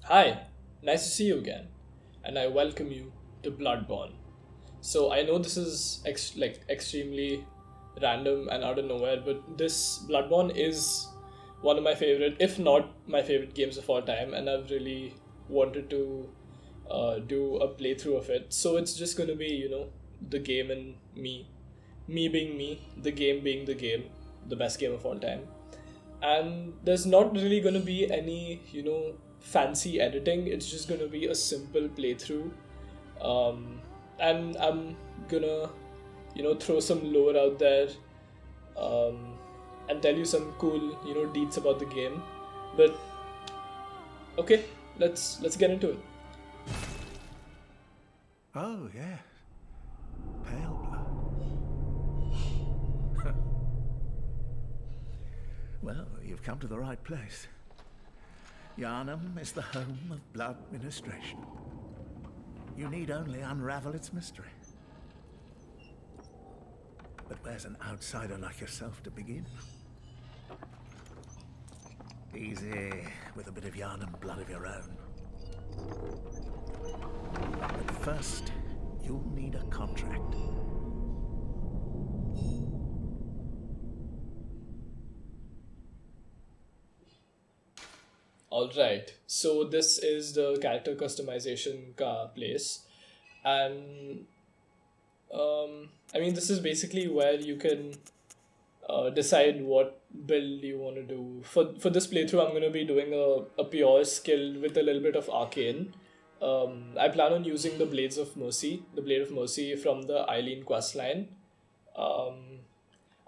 Hi, nice to see you again, and I welcome you to Bloodborne. So I know this is extremely random and out of nowhere, but this Bloodborne is one of my favorite, if not my favorite games of all time, and I've really wanted to do a playthrough of it. So it's just going to be, the game and me being me, the game being the game, the best game of all time. And there's not really going to be any fancy editing. It's just going to be a simple playthrough, um, and I'm gonna throw some lore out there, um, and tell you some cool deets about the game. But okay, let's get into it. Oh, yeah. Pale blood. Well, you've come to the right place. Yarnum is the home of blood ministration. You need only unravel its mystery. But where's an outsider like yourself to begin? Easy, with a bit of Yarnum blood of your own. But first, you'll need a contract. All right, so this is the character customization place, and I mean, this is basically where you can decide what build you want to do. For this playthrough, I'm going to be doing a pure skill with a little bit of arcane. I plan on using the Blade of Mercy from the Eileen questline. Um,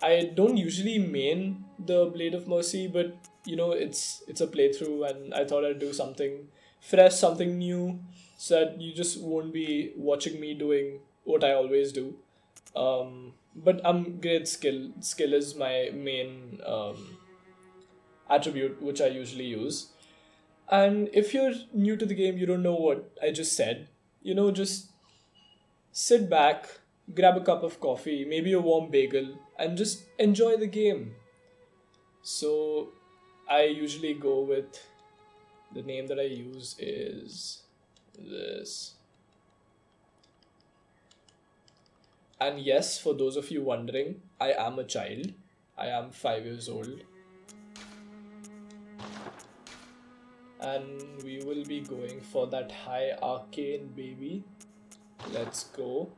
I don't usually main the Blade of Mercy, but it's a playthrough, and I thought I'd do something fresh, something new, so that you just won't be watching me doing what I always do. But I'm great skill. Skill is my main attribute, which I usually use. And if you're new to the game, you don't know what I just said. Just sit back, grab a cup of coffee, maybe a warm bagel, and just enjoy the game. So I usually go with the name that I use is this. And yes, for those of you wondering, I am a child. I am 5 years old. And we will be going for that high arcane baby. Let's go.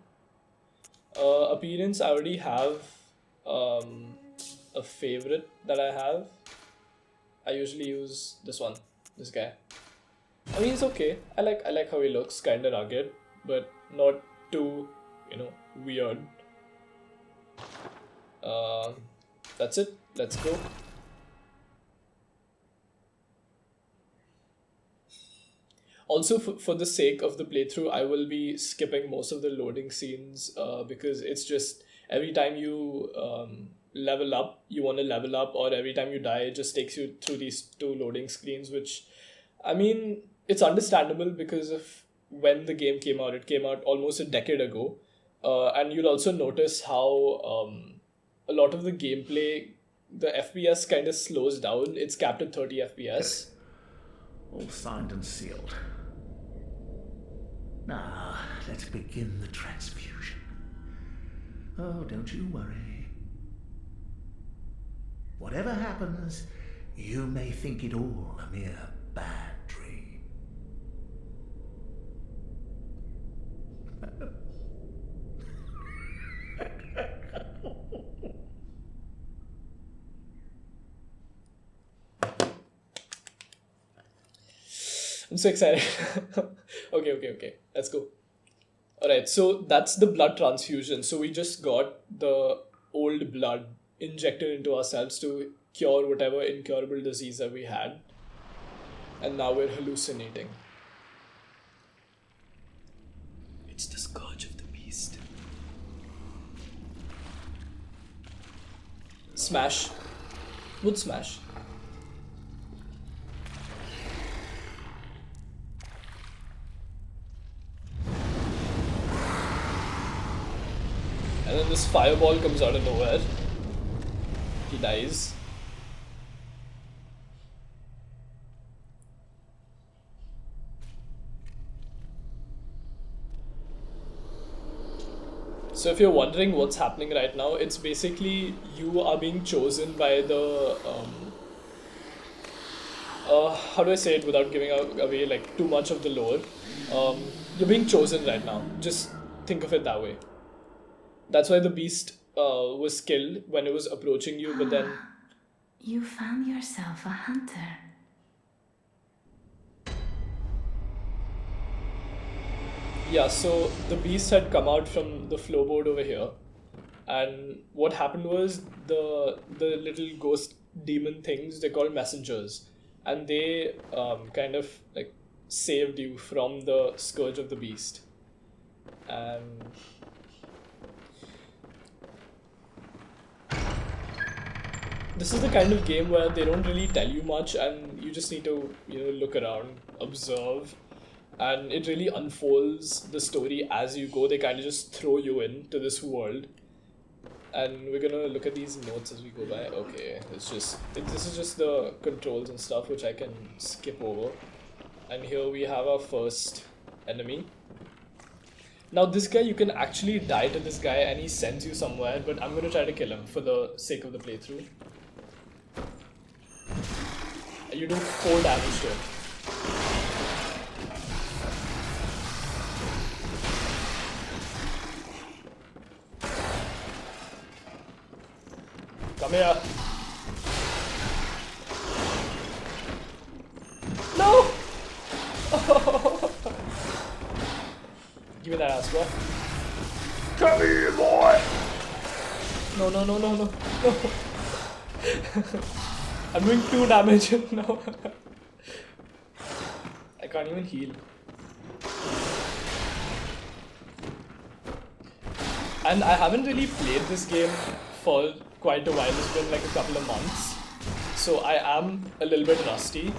Appearance, I already have um, a favorite that I have. I usually use this guy. I mean, it's okay. I like how he looks, kind of rugged, but not too, weird. Uh, that's it. Let's go. Also, for the sake of the playthrough, I will be skipping most of the loading scenes because it's just every time you level up, you want to level up, or every time you die, it just takes you through these two loading screens, which, I mean, it's understandable because of when the game came out. It came out almost a decade ago. And you'll also notice how a lot of the gameplay, the FPS kind of slows down. It's capped at 30 FPS. All signed and sealed. Now, let's begin the transfusion. Oh, don't you worry. Whatever happens, you may think it all a mere bad dream. I'm so excited. Okay. Let's go. Alright, so that's the blood transfusion. So we just got the old blood injected into ourselves to cure whatever incurable disease that we had. And now we're hallucinating. It's the scourge of the beast. Smash. Would smash. And then this fireball comes out of nowhere. He dies. So if you're wondering what's happening right now, it's basically you are being chosen by the how do I say it without giving away like too much of the lore? You're being chosen right now. Just think of it that way. That's why the beast was killed when it was approaching you, but then You found yourself a hunter. yeah. So the beast had come out from the floorboard over here, and what happened was the little ghost demon things, they're called messengers, and they kind of like saved you from the scourge of the beast. And this is the kind of game where they don't really tell you much, and you just need to look around, observe, and it really unfolds the story as you go. They kind of just throw you into this world, and we're gonna look at these notes as we go by. Okay, this is just the controls and stuff which I can skip over. And here we have our first enemy. Now this guy, you can actually die to this guy and he sends you somewhere, but I'm gonna try to kill him for the sake of the playthrough. You do 4 damage to him. Come here. No! Give me that ass, bro. Come here, boy! No. I'm doing 2 damage now. I can't even heal. And I haven't really played this game for quite a while. It's been like a couple of months. So I am a little bit rusty.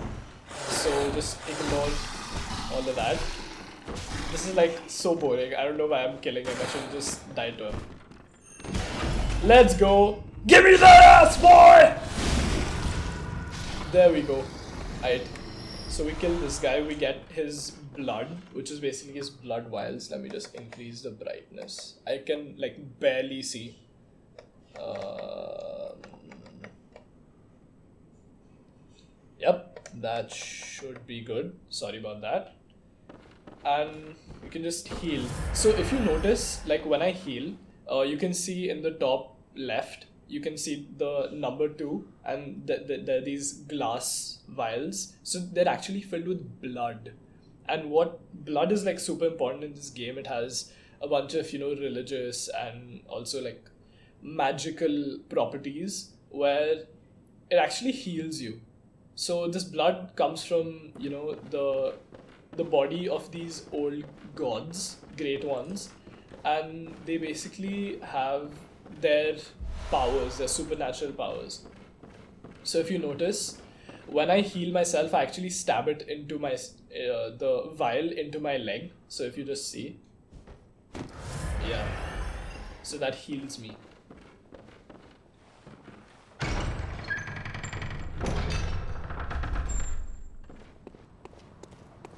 So just ignore all of that. This is like so boring. I don't know why I'm killing him. I should just die to him. Let's go. Give me that ass, boy! There we go. Alright. So we kill this guy. We get his blood, which is basically his blood vials. Let me just increase the brightness. I can like barely see. Yep, that should be good. Sorry about that. And we can just heal. So if you notice, like when I heal, you can see in the top left, you can see the number 2, and there are these glass vials. So they're actually filled with blood. And what blood is like super important in this game. It has a bunch of religious and also like magical properties where it actually heals you. So this blood comes from the body of these old gods, great ones, and they basically have their powers, their supernatural powers. So if you notice, when I heal myself, I actually stab it into my the vial into my leg. So if you just see, yeah, so that heals me.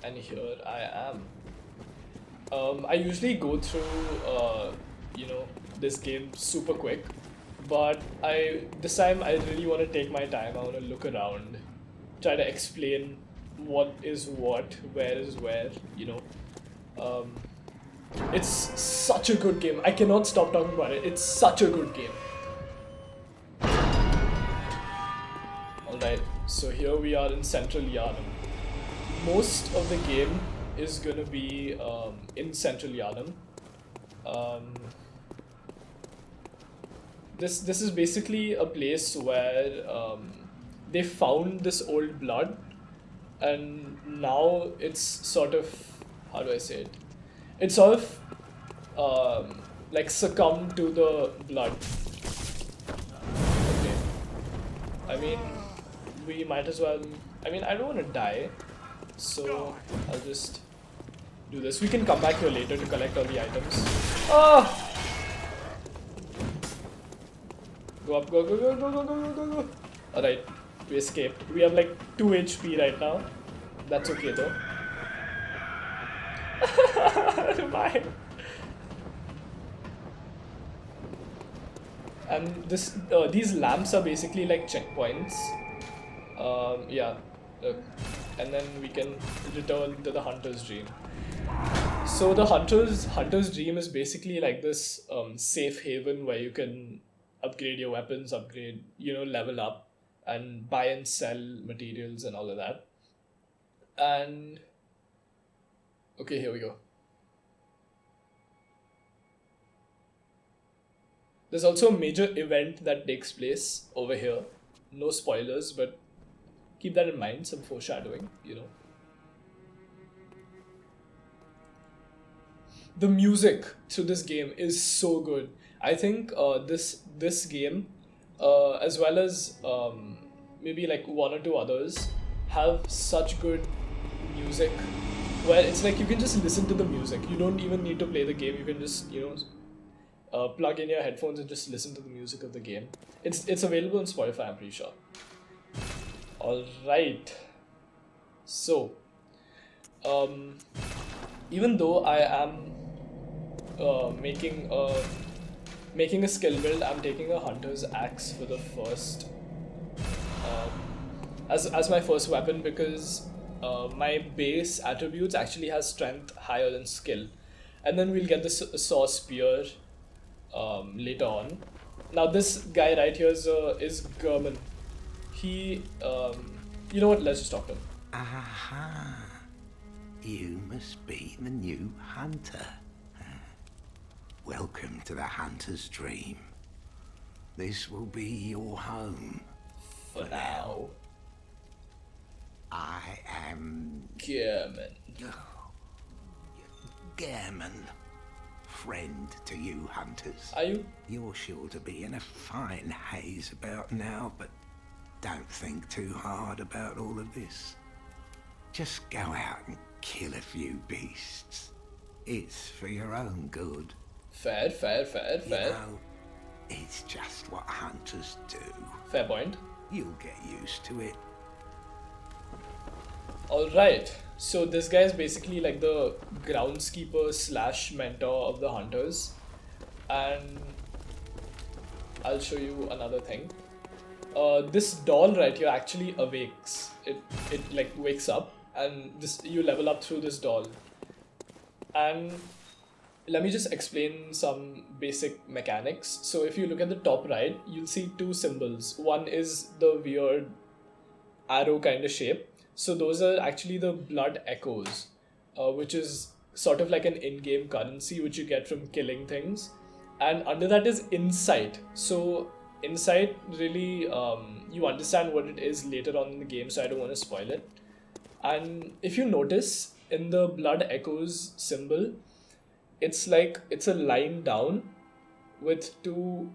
And here I am. I usually go through, this game super quick, but this time I really want to take my time. I want to look around, try to explain what is what, where is where. It's such a good game. I cannot stop talking about it. It's such a good game. Alright, so here we are in Central Yharnam. Most of the game is gonna be in Central Yharnam. This is basically a place where they found this old blood, and now it's sort of, how do I say it? It's sort of like succumbed to the blood. Okay. I mean, we might as well. I mean, I don't want to die. So I'll just do this. We can come back here later to collect all the items. Ah! Go up, go. Alright, we escaped. We have like 2 HP right now. That's okay though. Bye. And these lamps are basically like checkpoints. Yeah, uh, and then we can return to the hunter's dream. So the hunter's dream is basically like this safe haven where you can upgrade your weapons, level up, and buy and sell materials and all of that. And okay, here we go. There's also a major event that takes place over here. No spoilers, but keep that in mind, some foreshadowing. The music to this game is so good. I think this game, as well as maybe like one or two others, have such good music where it's like you can just listen to the music. You don't even need to play the game. You can just plug in your headphones and just listen to the music of the game. It's available on Spotify, I'm pretty sure. All right. So, even though I am making a skill build, I'm taking a hunter's axe for the first as my first weapon because my base attributes actually has strength higher than skill, and then we'll get the saw spear later on. Now this guy right here is German. He you know what? Let's just talk to him. Aha! You must be the new hunter. Welcome to the hunter's dream. This will be your home. For now. I am German. Gehrman. Friend to you hunters. Are you? You're sure to be in a fine haze about now, but don't think too hard about all of this. Just go out and kill a few beasts. It's for your own good. Fair. You know, it's just what hunters do. Fair point. You'll get used to it. Alright, so this guy is basically like the groundskeeper / mentor of the hunters, and I'll show you another thing. This doll right here actually awakes. It like wakes up, and you level up through this doll. And let me just explain some basic mechanics. So if you look at the top right, you'll see two symbols. One is the weird arrow kind of shape. So those are actually the blood echoes, which is sort of like an in-game currency which you get from killing things. And under that is insight. So insight really, you understand what it is later on in the game, so I don't want to spoil it. And if you notice in the blood echoes symbol, it's a line down with two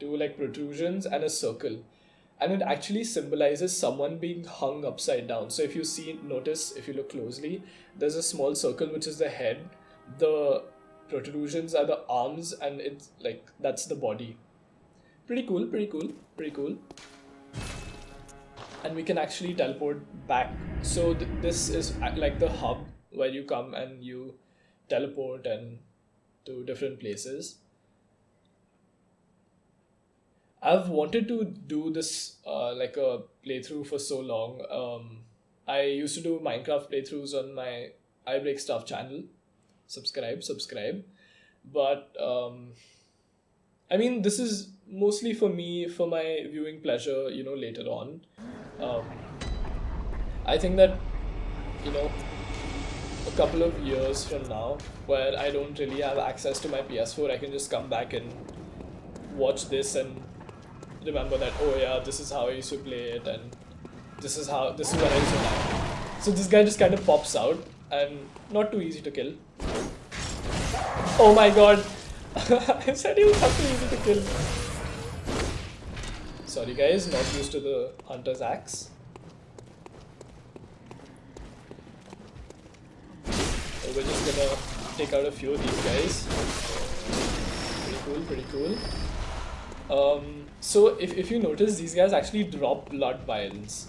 like protrusions and a circle. And it actually symbolizes someone being hung upside down. So if you notice, if you look closely, there's a small circle which is the head, the protrusions are the arms, and it's like that's the body. Pretty cool. And we can actually teleport back. So this is like the hub where you come and you teleport and to different places. I've wanted to do this like a playthrough for so long. I used to do Minecraft playthroughs on my iBreak Stuff channel. Subscribe. But I mean, this is mostly for me, for my viewing pleasure, later on. I think that, a couple of years from now, where I don't really have access to my PS4, I can just come back and watch this and remember that, oh yeah, this is how I used to play it, and this is what I used to like. So this guy just kind of pops out, and not too easy to kill. Oh my god! I said he was not too easy to kill. Sorry guys, not used to the hunter's axe. So we're just gonna take out a few of these guys. Pretty cool. So if you notice, these guys actually drop blood vials,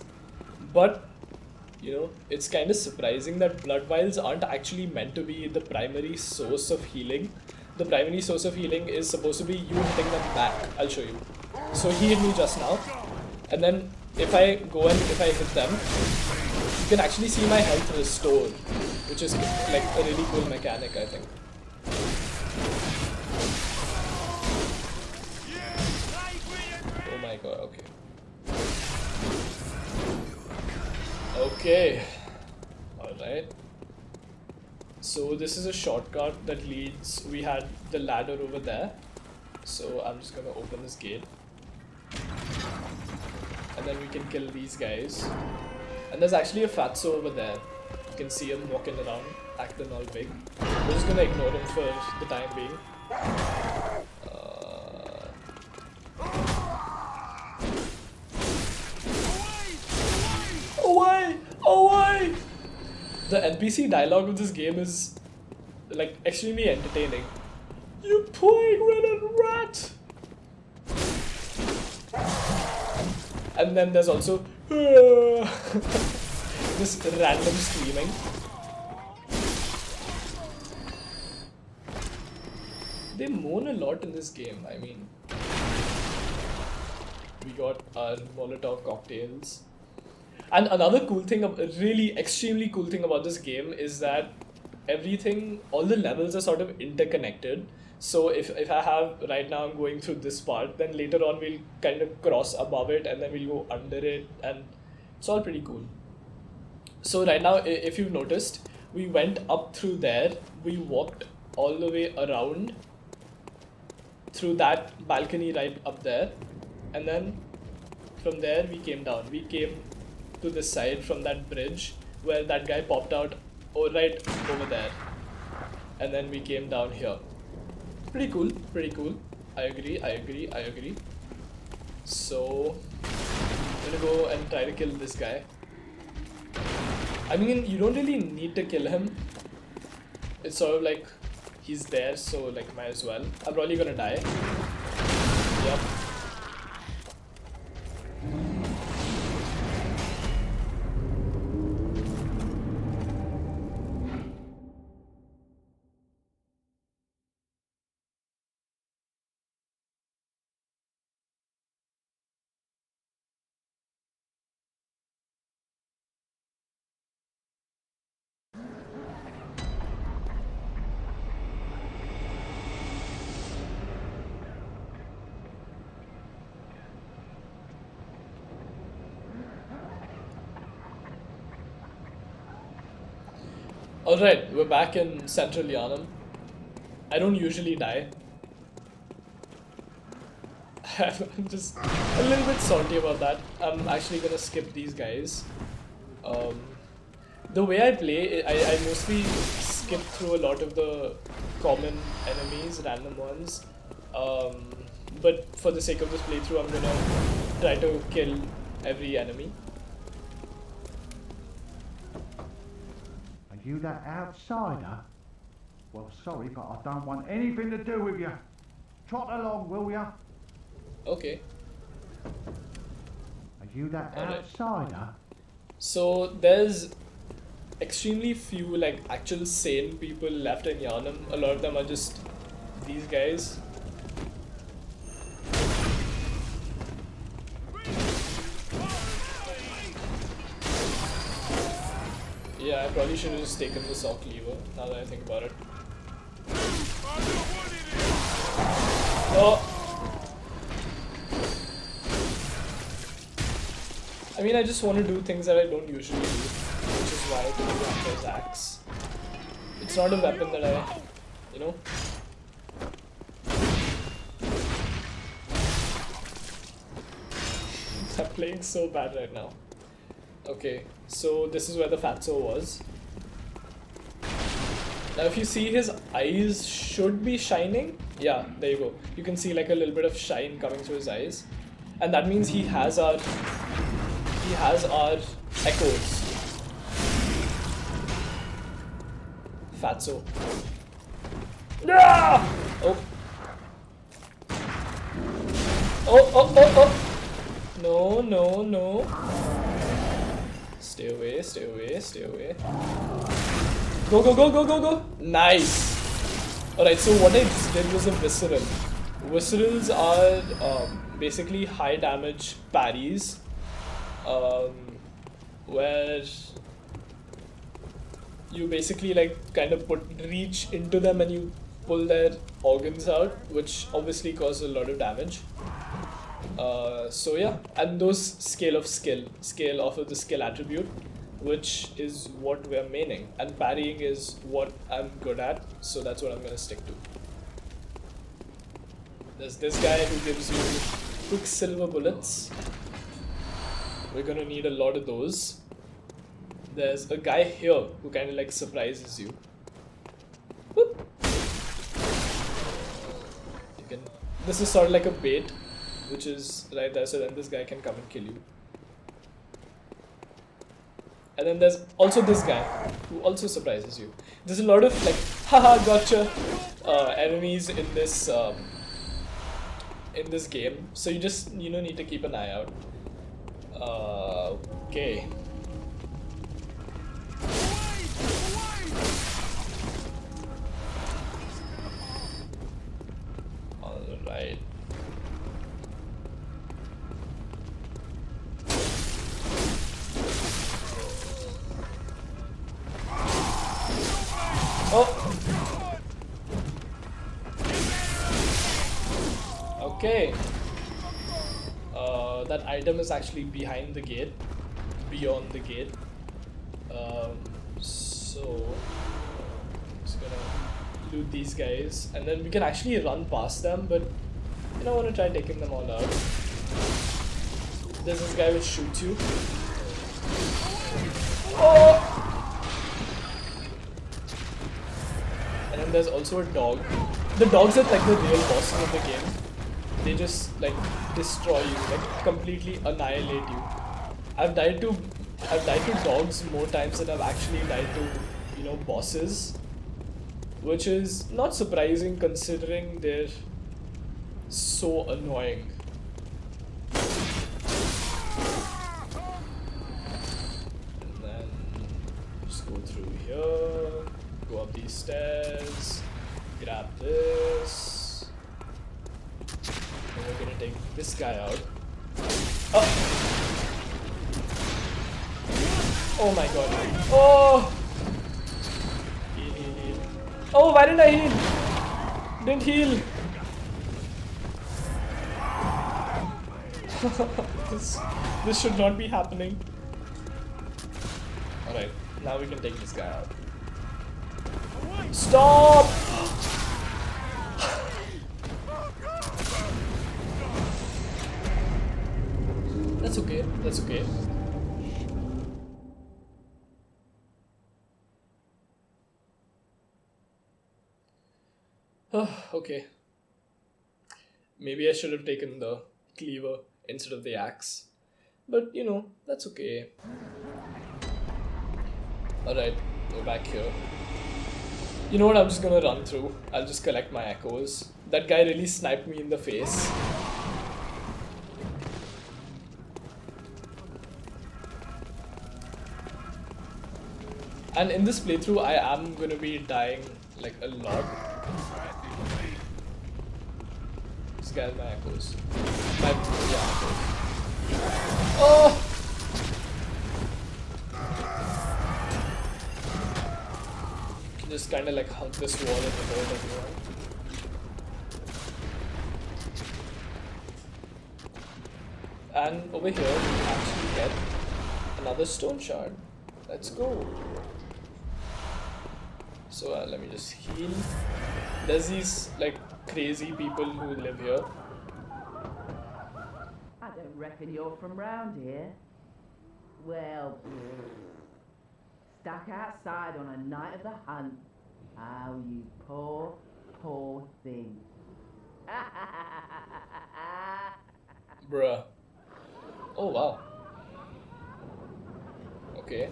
but it's kind of surprising that blood vials aren't actually meant to be the primary source of healing. the primary source of healing is supposed to be you hitting them back. I'll show you. So he hit me just now, and then if I go and if I hit them, you can actually see my health restored, which is like a really cool mechanic, I think. Oh my god, okay. Okay. Alright. So this is a shortcut that leads, we had the ladder over there. So I'm just gonna open this gate. And then we can kill these guys. And there's actually a fatso over there. You can see him walking around, acting all big. We're just gonna ignore him for the time being. Away! Away! The NPC dialogue of this game is like extremely entertaining. You plague-ridden rat! And then there's also this random screaming. They moan a lot in this game. I mean, we got our Molotov cocktails. And another cool thing, a really extremely cool thing about this game is that everything, all the levels are sort of interconnected. So if I have, right now I'm going through this part, then later on we'll kind of cross above it and then we'll go under it, and it's all pretty cool. So right now, if you've noticed, we went up through there, we walked all the way around through that balcony right up there, and then from there we came down. We came to this side from that bridge where that guy popped out right over there, and then we came down here. Pretty cool, pretty cool. I agree. So I'm gonna go and try to kill this guy. I mean, you don't really need to kill him. It's sort of like he's there, so like might as well. I'm probably gonna die. Yep. Alright, we're back in Central Yharnam. I don't usually die. I'm just a little bit salty about that. I'm actually gonna skip these guys. The way I play, I mostly skip through a lot of the common enemies, random ones. But for the sake of this playthrough, I'm gonna try to kill every enemy. You that outsider? Well, sorry, but I don't want anything to do with you. Trot along, will ya? Okay. Are you that Alright. outsider? So there's extremely few like actual sane people left in Yharnam. A lot of them are just these guys. Yeah, I probably should have just taken the sock lever, now that I think about it. Oh! I mean, I just want to do things that I don't usually do, which is why I took the Hunter's Axe. It's not a weapon that I, you know? I'm playing so bad right now. Okay, so this is where the fatso was. Now if you see, his eyes should be shining. Yeah, there you go. You can see like a little bit of shine coming through his eyes. And that means he has our echoes. Fatso. Ah! Oh. Oh. No, no, no. Stay away, stay away, stay away. Go, go, go, go, go, go. Nice. Alright, so what I just did was a visceral. Viscerals are basically high damage parries, where you basically like kind of reach into them and you pull their organs out, which obviously causes a lot of damage. So yeah, and those scale off of the skill attribute, which is what we're maining, and parrying is what I'm good at, so that's what I'm gonna stick to. There's this guy who gives you quicksilver bullets. We're gonna need a lot of those. There's a guy here who kind of like surprises you. Whoop. You can. This is sort of like a bait, which is right there, so then this guy can come and kill you. And then there's also this guy who also surprises you. There's a lot of like, haha, gotcha enemies in this game, so you just need to keep an eye out. Okay. Alright. Oh! Okay. That item is actually behind the gate, beyond the gate. So just gonna loot these guys, and then we can actually run past them, but I don't want to try taking them all out. There's this guy which shoots you. Oh! And then there's also a dog. The dogs are like the real bosses of the game. They just like destroy you, like completely annihilate you. I've died to dogs more times than I've actually died to, bosses. Which is not surprising considering they're so annoying. And then just go through here, go up these stairs, grab this, and we're gonna take this guy out. Oh! Oh my god. Oh! Heal, heal, heal. Oh, why didn't I heal? Didn't heal. This should not be happening. Alright, now we can take this guy out. Stop! That's okay, that's okay. Okay. Maybe I should have taken the cleaver instead of the axe. But, that's okay. Alright, we're back here. You know what, I'm just gonna run through. I'll just collect my echoes. That guy really sniped me in the face. And in this playthrough, I am gonna be dying like a lot. This guy's my echoes. Echoes. Oh! Just kind of like hug this wall and avoid everyone. And over here, we can actually get another stone shard. Let's go. So let me just heal. There's these like crazy people who live here. I don't reckon you're from round here. Well, stuck outside on a night of the hunt. Oh, you poor, poor thing. Bruh. Oh wow. Okay.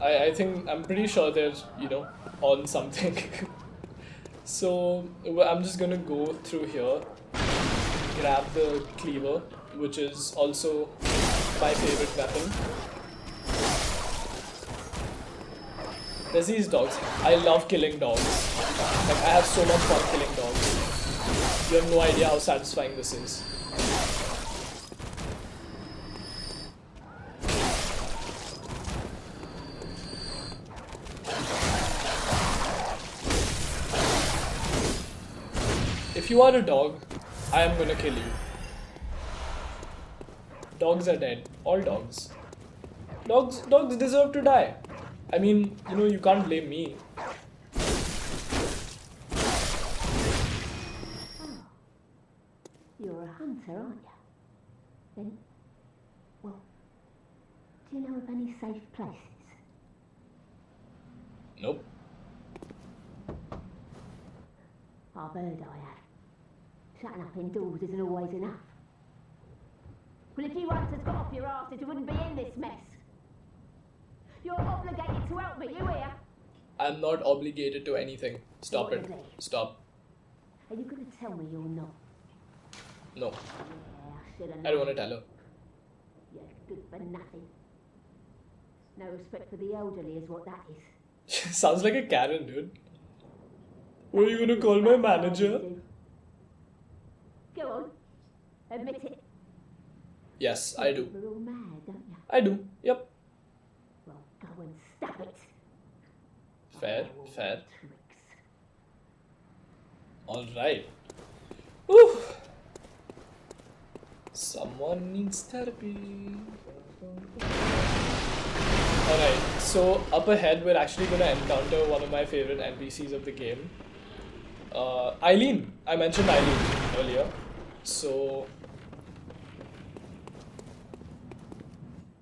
I think, I'm pretty sure they're, on something. So, I'm just gonna go through here, grab the cleaver, which is also my favorite weapon. There's these dogs. I love killing dogs. Like, I have so much fun killing dogs. You have no idea how satisfying this is. If you are a dog, I am gonna kill you. Dogs are dead. All dogs. Dogs deserve to die. I mean, you know, you can't blame me. You're a hunter, aren't you? Then, well, do you know of any safe places? Nope. I've heard I have. Shutting up indoors isn't always enough. Well, if you hunters got off your asses, you wouldn't be in this mess. You're obligated to help me, you hear? I'm not obligated to anything. Stop it. Stop. Are you going to tell me you're not? No. Yeah, I should have I don't want to tell her. You're good for nothing. No respect for the elderly is what that is. Sounds like a Karen, dude. What are you gonna call my manager? Go on. Admit it. Yes, I do. You're all mad, don't you? I do. Yep. Well, go and stop it. Fair, fair. Tricks. Alright. Whew. Someone needs therapy. Alright, so up ahead we're actually gonna encounter one of my favorite NPCs of the game. Eileen. I mentioned Eileen earlier. So...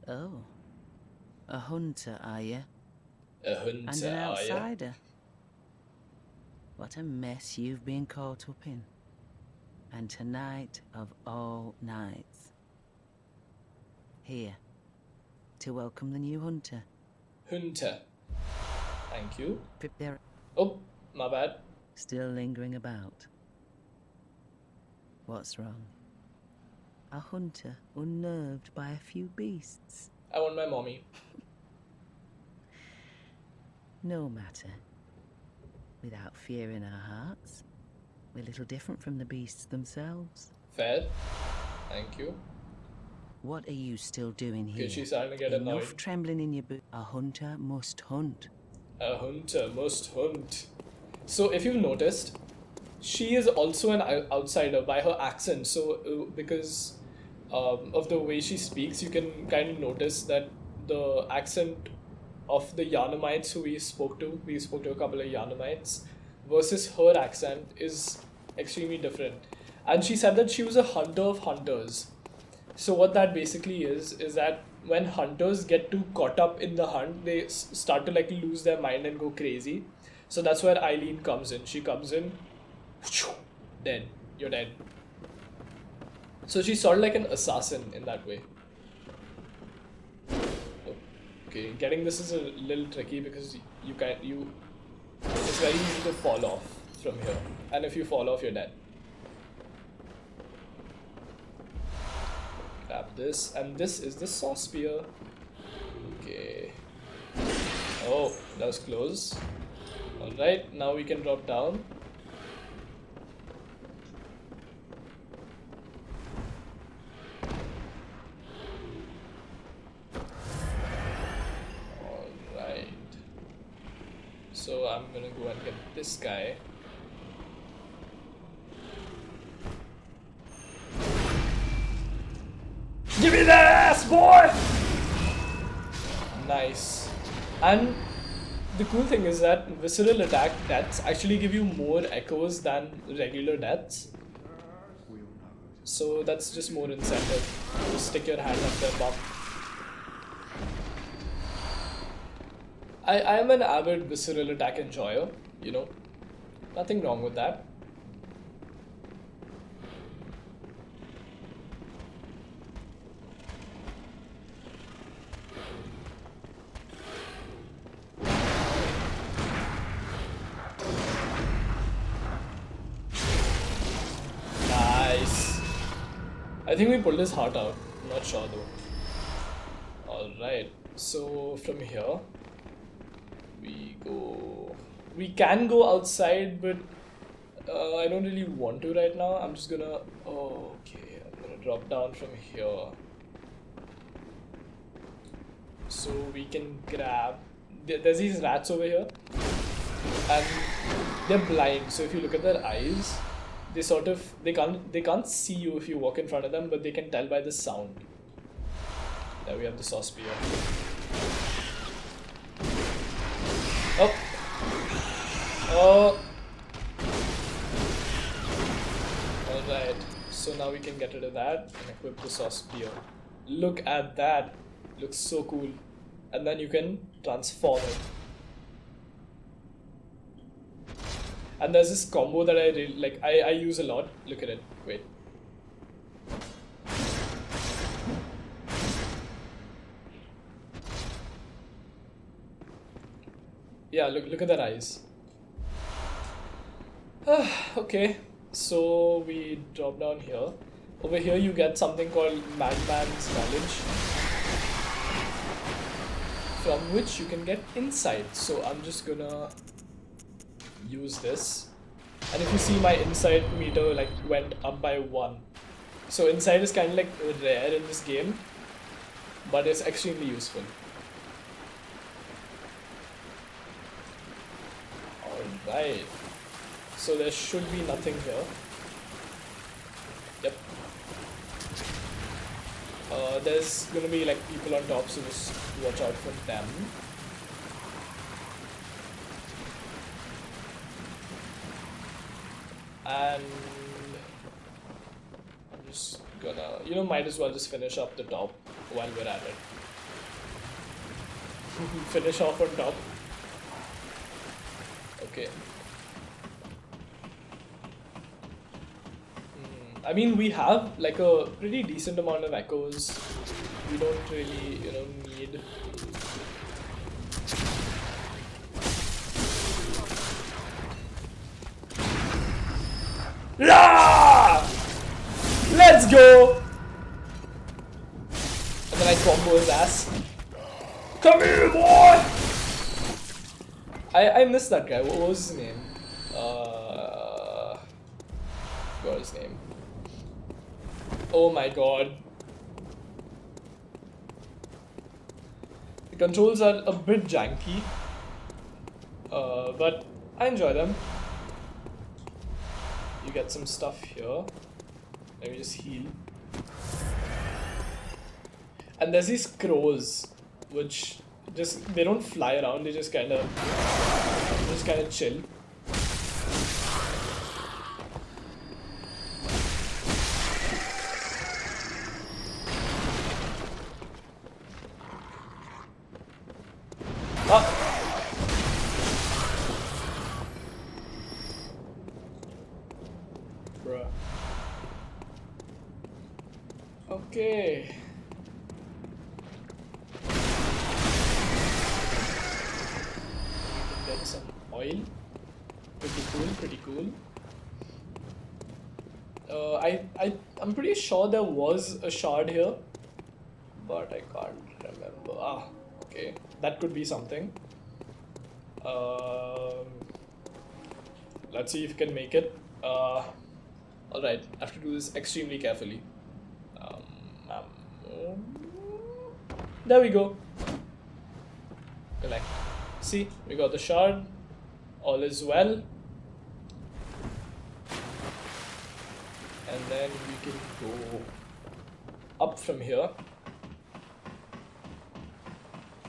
Oh. A hunter, are you? A hunter, And an are ya? outsider. What a mess you've been caught up in. And tonight of all nights. Here, to welcome the new hunter. Hunter. Thank you. Prepare. Oh, my bad. Still lingering about. What's wrong? A hunter unnerved by a few beasts. I want my mommy. No matter. Without fear in our hearts, we're little different from the beasts themselves. Fair. Thank you. What are you still doing here? Okay, she's starting to get Enough annoyed. trembling in your boot. A hunter must hunt. A hunter must hunt. So if you've noticed, she is also an outsider by her accent. So because of the way she speaks, you can kind of notice that the accent of the Yanamites who we spoke to a couple of Yanamites, versus her accent is extremely different. And she said that she was a hunter of hunters. So what that basically is that when hunters get too caught up in the hunt, they start to like lose their mind and go crazy. So that's where Eileen comes in. She comes in, dead. You're dead. So she's sort of like an assassin in that way. Okay, getting this is a little tricky because it's very easy to fall off from here. And if you fall off, you're dead. Grab this, and this is the saw spear. Okay. Oh, that was close. Alright, now we can drop down. Alright. So I'm gonna go and get this guy. Give me that ass, boy! Nice. And the cool thing is that visceral attack deaths actually give you more echoes than regular deaths. So that's just more incentive to stick your hand up their bum. I am an avid visceral attack enjoyer, you know. Nothing wrong with that. Nice. I think we pulled his heart out. I'm not sure though. Alright, so from here We can go outside, but I don't really want to right now. I'm just gonna. Oh, okay. I'm gonna drop down from here. So we can grab. There's these rats over here, and they're blind. So if you look at their eyes, they can't see you if you walk in front of them, but they can tell by the sound. There we have the saw spear. Oh. Oh. Alright, so now we can get rid of that and equip the saw spear. Look at that. Looks so cool. And then you can transform it. And there's this combo that I really like. I use a lot. Look at it. Wait. Yeah, look at their eyes. Okay, so we drop down here. Over here you get something called Madman's Knowledge, from which you can get insight. So I'm just gonna use this. And if you see, my insight meter like went up by 1. So insight is kind of like rare in this game, but it's extremely useful. Alright. So there should be nothing here. Yep. There's gonna be like people on top, so just watch out for them. And I'm just gonna, might as well just finish up the top while we're at it. Finish off on top. Okay. I mean, we have like a pretty decent amount of echoes. We don't really, need. Yeah! Let's go! And then I combo his ass. Come here, boy! I missed that guy. What was his name? Forgot his name. Oh my god. The controls are a bit janky, but I enjoy them. You get some stuff here. Let me just heal. And there's these crows, which they don't fly around. They just kind of chill. Bruh. Okay. Get some oil. Pretty cool. I'm pretty sure there was a shard here, but I can't remember. Okay, that could be something. Let's see if we can make it. Alright, I have to do this extremely carefully. There we go. Collect. See, we got the shard. All is well. And then we can go up from here.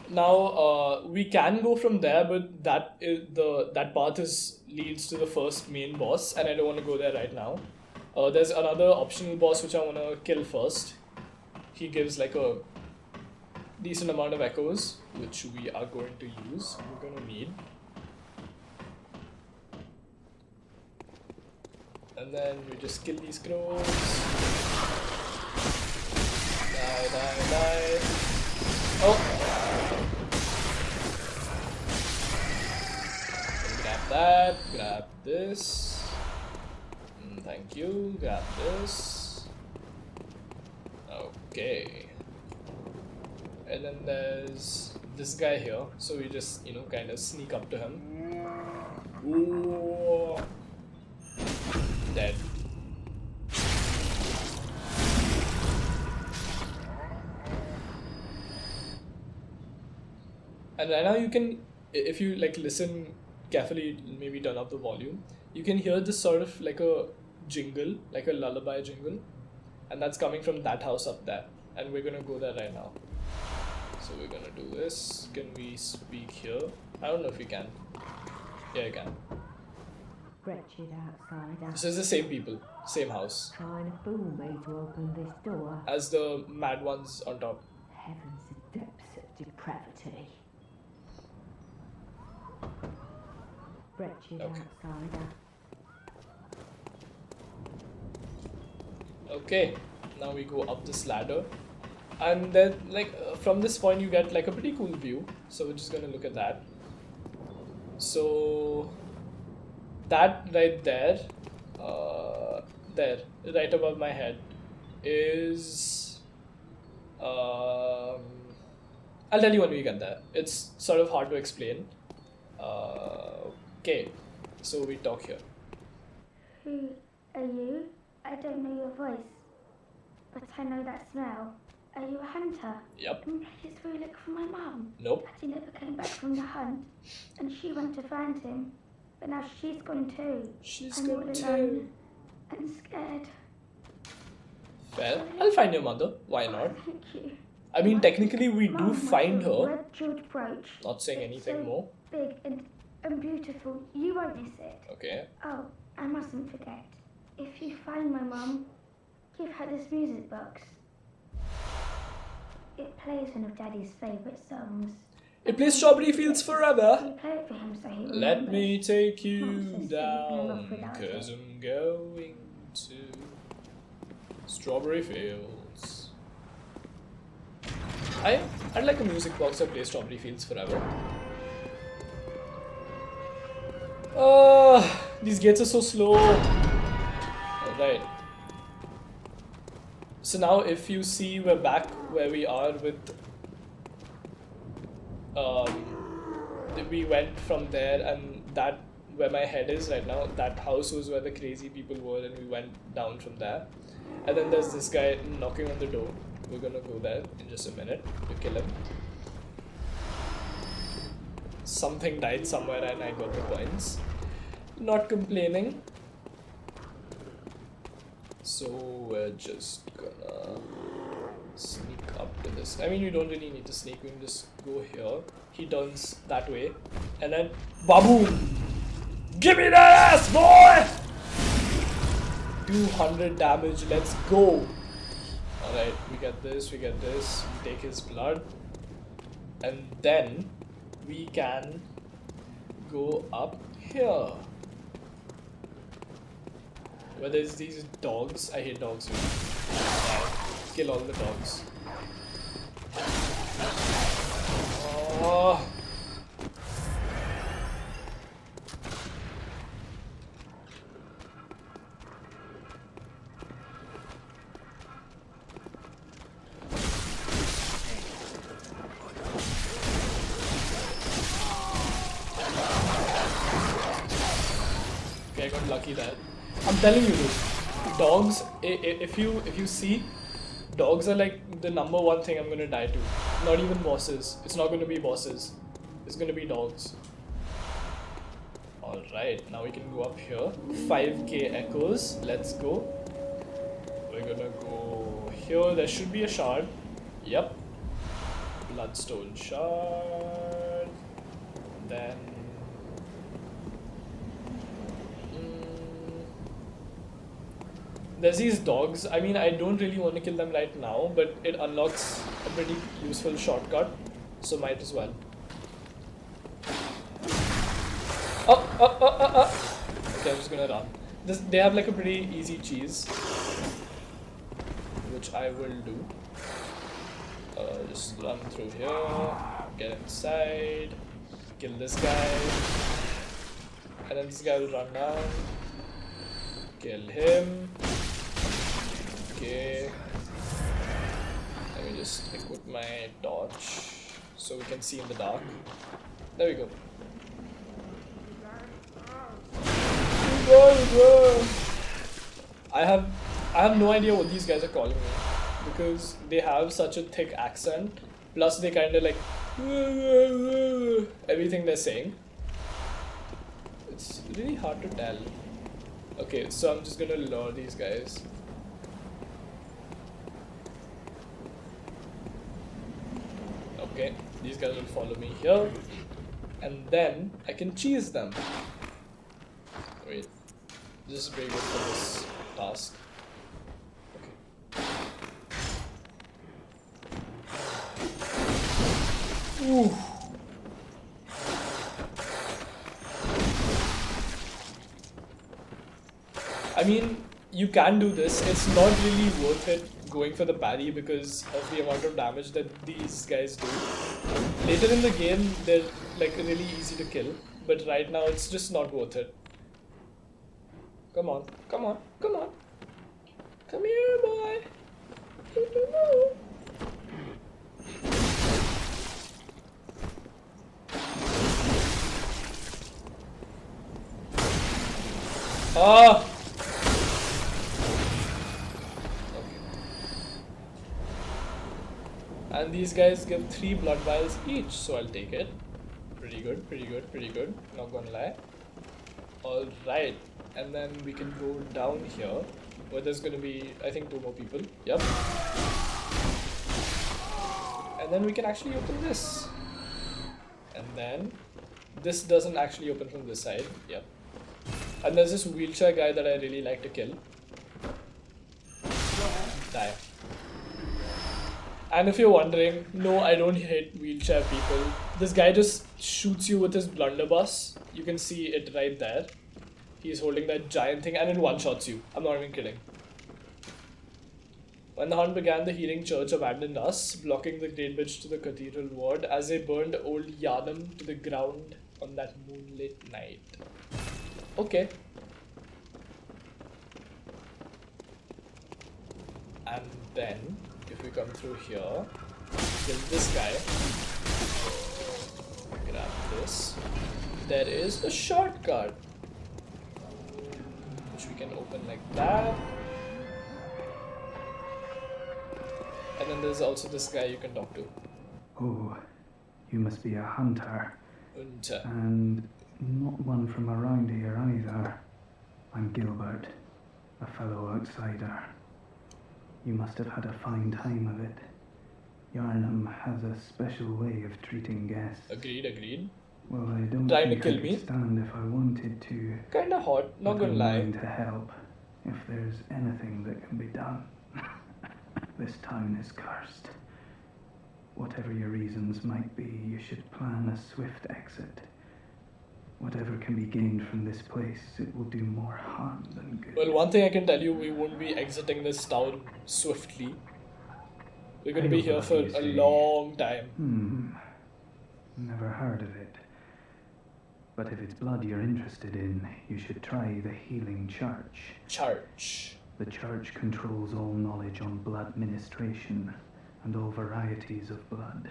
Now we can go from there, but that path leads to the first main boss, and I don't want to go there right now. There's another optional boss which I want to kill first. He gives like a decent amount of echoes, which we are going to use. We're going to need. And then we just kill these crows. Die. Oh! Grab that, grab this. Thank you, grab this. Okay. And then there's this guy here, so we just, you know, kind of sneak up to him. Ooh. Dead. And right now you can, if you like listen carefully, maybe turn up the volume, you can hear this sort of like a jingle, like a lullaby jingle, and that's coming from that house up there, and we're gonna go there right now. So we're gonna do this. Can we speak here? I don't know if we can. Yeah, I can. Wretched outsider. This is the same people, same house, Trying to fool me to open this door. as the mad ones on top. Heavens, the depths of depravity. Wretched Okay. outsider. Okay, now we go up this ladder, and then like from this point you get like a pretty cool view. So we're just gonna look at that. So that right there, there, right above my head, is I'll tell you when we get there. It's sort of hard to explain. Okay, so we talk here. Who are you? I don't know your voice, but I know that smell. Are you a hunter? Yep. And please go look for my mum. Nope. Daddy never came back from the hunt, and she went to find him, but now she's gone too. She's I'm all gone too. alone and scared. Well, I'll find your mother. Why not? Thank you. I mean, technically, we do Mum, find what's your her. red jeweled brooch? Not saying It's anything so more. Big and beautiful. You won't miss it. Okay. Oh, I mustn't forget. If you find my mum, give her this music box. It plays one of Daddy's favourite songs. It plays Strawberry Fields Forever. We play it for him so he Let remembers. me take you Nonsense, down, without 'cause it. I'm going to Strawberry Fields. I'd like a music box that plays Strawberry Fields Forever. These gates are so slow. Alright. So now if you see, we're back where we are with we went from there, and that where my head is right now, that house was where the crazy people were, and we went down from there. And then there's this guy knocking on the door. We're gonna go there in just a minute to kill him. Something died somewhere and I got the points. Not complaining. So we're just gonna sneak up to this. I mean, you don't really need to sneak, we can just go here. He turns that way, and then baboom! Give me that ass, boy! 200 damage, let's go! Alright, we get this, we take his blood, and then we can go up here. Where there's these dogs. I hate dogs. Kill all the dogs. Oh. Okay, I got lucky there. I'm telling you, dude, dogs, if you see, dogs are like the number one thing I'm gonna die to. Not even bosses. It's not gonna be bosses. It's gonna be dogs. Alright, now we can go up here. 5k echoes. Let's go. We're gonna go here. There should be a shard. Yep. Bloodstone shard. Then there's these dogs. I mean, I don't really want to kill them right now, but it unlocks a pretty useful shortcut, so might as well. Okay, I'm just gonna run. They have like a pretty easy cheese, which I will do. Just run through here, get inside, kill this guy, and then this guy will run down, kill him. Okay, let me just equip my torch. so we can see in the dark. There we go. I have no idea what these guys are calling me because they have such a thick accent. Plus, they kind of like everything they're saying. It's really hard to tell. Okay, so I'm just gonna lure these guys. Okay, these guys will follow me here, and then I can cheese them. Wait, this is very good for this task. Okay. Ooh. I mean, you can do this. It's not really worth it going for the parry because of the amount of damage that these guys do. Later in the game, they're like really easy to kill, but right now it's just not worth it. Come on, come on, come on. Come here, boy. Ah! And these guys give 3 blood vials each, so I'll take it. Pretty good, pretty good, pretty good. Not gonna lie. Alright, and then we can go down here where there's gonna be, I think, 2 more people. Yep. And then we can actually open this. And then this doesn't actually open from this side. Yep. And there's this wheelchair guy that I really like to kill. Die. And if you're wondering, no, I don't hate wheelchair people. This guy just shoots you with his blunderbuss. You can see it right there. He's holding that giant thing and it one-shots you. I'm not even kidding. When the hunt began, the healing church abandoned us, blocking the great bridge to the Cathedral Ward as they burned old Yarnum to the ground on that moonlit night. Okay. And then, if we come through here, kill this guy. Grab this. There is a shortcut, which we can open like that. And then there's also this guy you can talk to. Oh, you must be a hunter. Hunter. And not one from around here either. I'm Gilbert, a fellow outsider. You must have had a fine time of it. Yarnum has a special way of treating guests. Agreed, agreed. Well, I don't Trying think to kill I me? could stand if I wanted to. Kinda hot, not But gonna I'm lie. willing to help if there's anything that can be done. This town is cursed. Whatever your reasons might be, you should plan a swift exit. Whatever can be gained from this place, it will do more harm than good. Well, one thing I can tell you, we won't be exiting this town swiftly. We're gonna be here for a long time. Never heard of it. But if it's blood you're interested in, you should try the Healing Church. Church. The church controls all knowledge on blood ministration and all varieties of blood.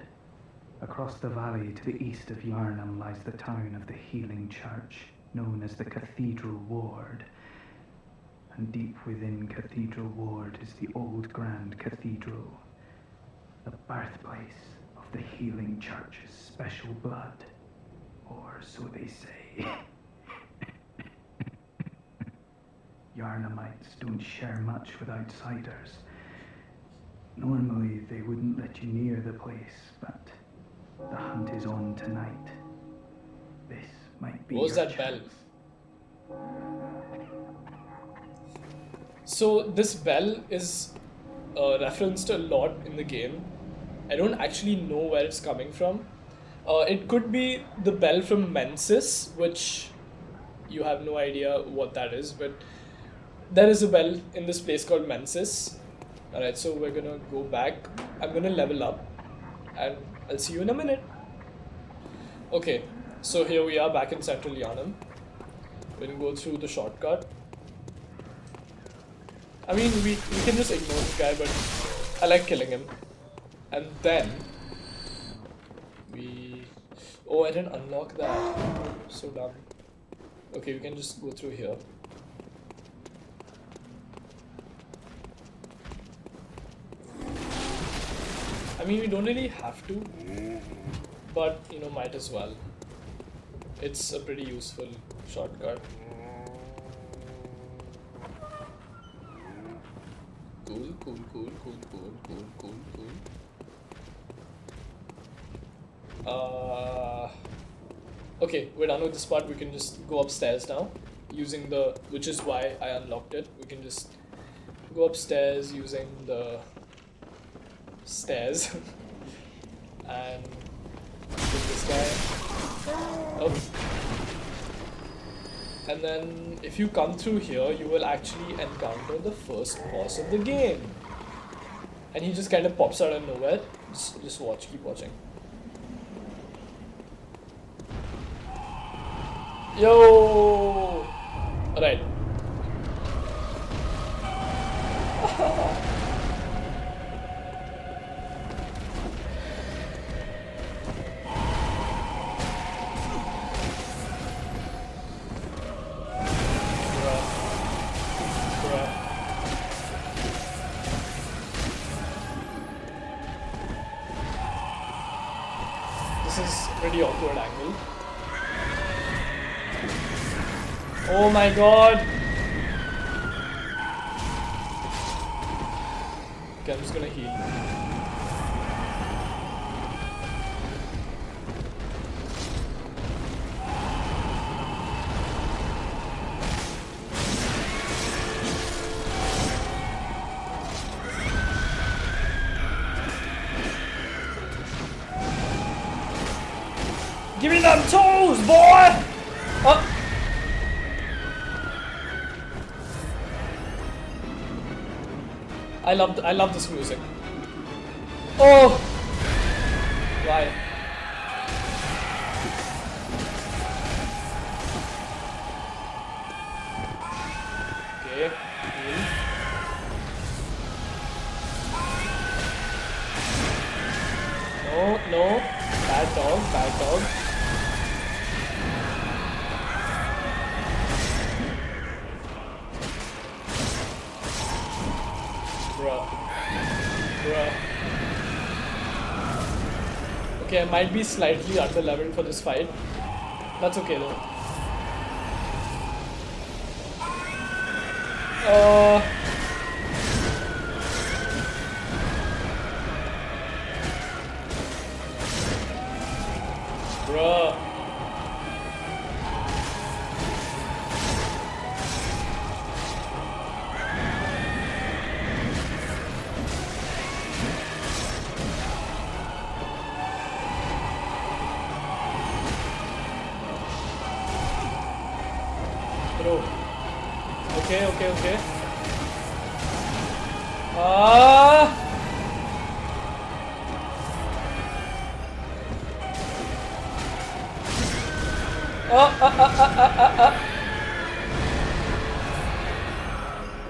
Across the valley to the east of Yarnum lies the town of the Healing Church, known as the Cathedral Ward. And deep within Cathedral Ward is the old Grand Cathedral, the birthplace of the Healing Church's special blood, or so they say. Yarnumites don't share much with outsiders. Normally they wouldn't let you near the place, but the hunt is on tonight. This might be What was your that bell? chance. So this bell is referenced a lot in the game. I don't actually know where it's coming from. It could be the bell from Mensis, which you have no idea what that is, but there is a bell in this place called Mensis. Alright, so we're gonna go back. I'm gonna level up and I'll see you in a minute. Okay, so here we are back in Central Yarnum. We'll go through the shortcut. I mean, we can just ignore this guy, but I like killing him. And then maybe... Oh, I didn't unlock that. So dumb. Okay, we can just go through here. I mean, we don't really have to, but you know, might as well. It's a pretty useful shortcut. Cool, cool, cool, cool, cool, cool, cool, cool. Okay, we're done with this part. We can just go upstairs now, using the, which is why I unlocked it. We can just go upstairs using the stairs and get this guy. Oh. And then if you come through here, you will actually encounter the first boss of the game. And he just kind of pops out of nowhere. Just watch, keep watching. Yo! Alright. This is pretty awkward angle. Oh my god! Okay, I'm just gonna heal. Give me them tools, boy! Oh. I love this music. Oh! Why? Okay, heal. No, no. Bad dog, bad dog. Bruh. Okay, I might be slightly under leveled for this fight. That's okay though. Bruh. Okay.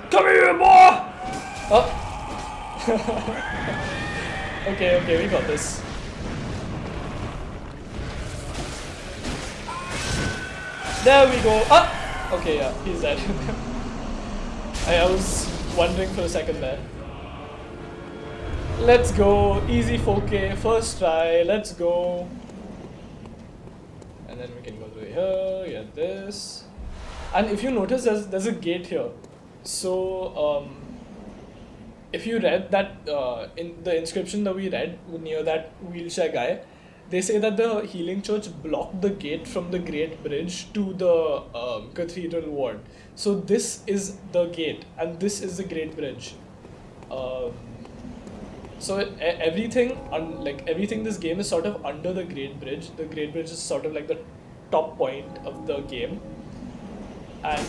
Come here, boy! Oh. Okay, we got this. There we go. Ah! Okay, yeah, he's dead. I was wondering for a second there. Let's go. Easy 4K. First try. Let's go. And then we can go through here. Get this. And if you notice, there's a gate here. So, if you read that in the inscription that we read near that wheelchair guy, they say that the Healing Church blocked the gate from the Great Bridge to the Cathedral Ward. So this is the gate, and this is the Great Bridge. So everything, everything this game is sort of under the Great Bridge. The Great Bridge is sort of like the top point of the game. And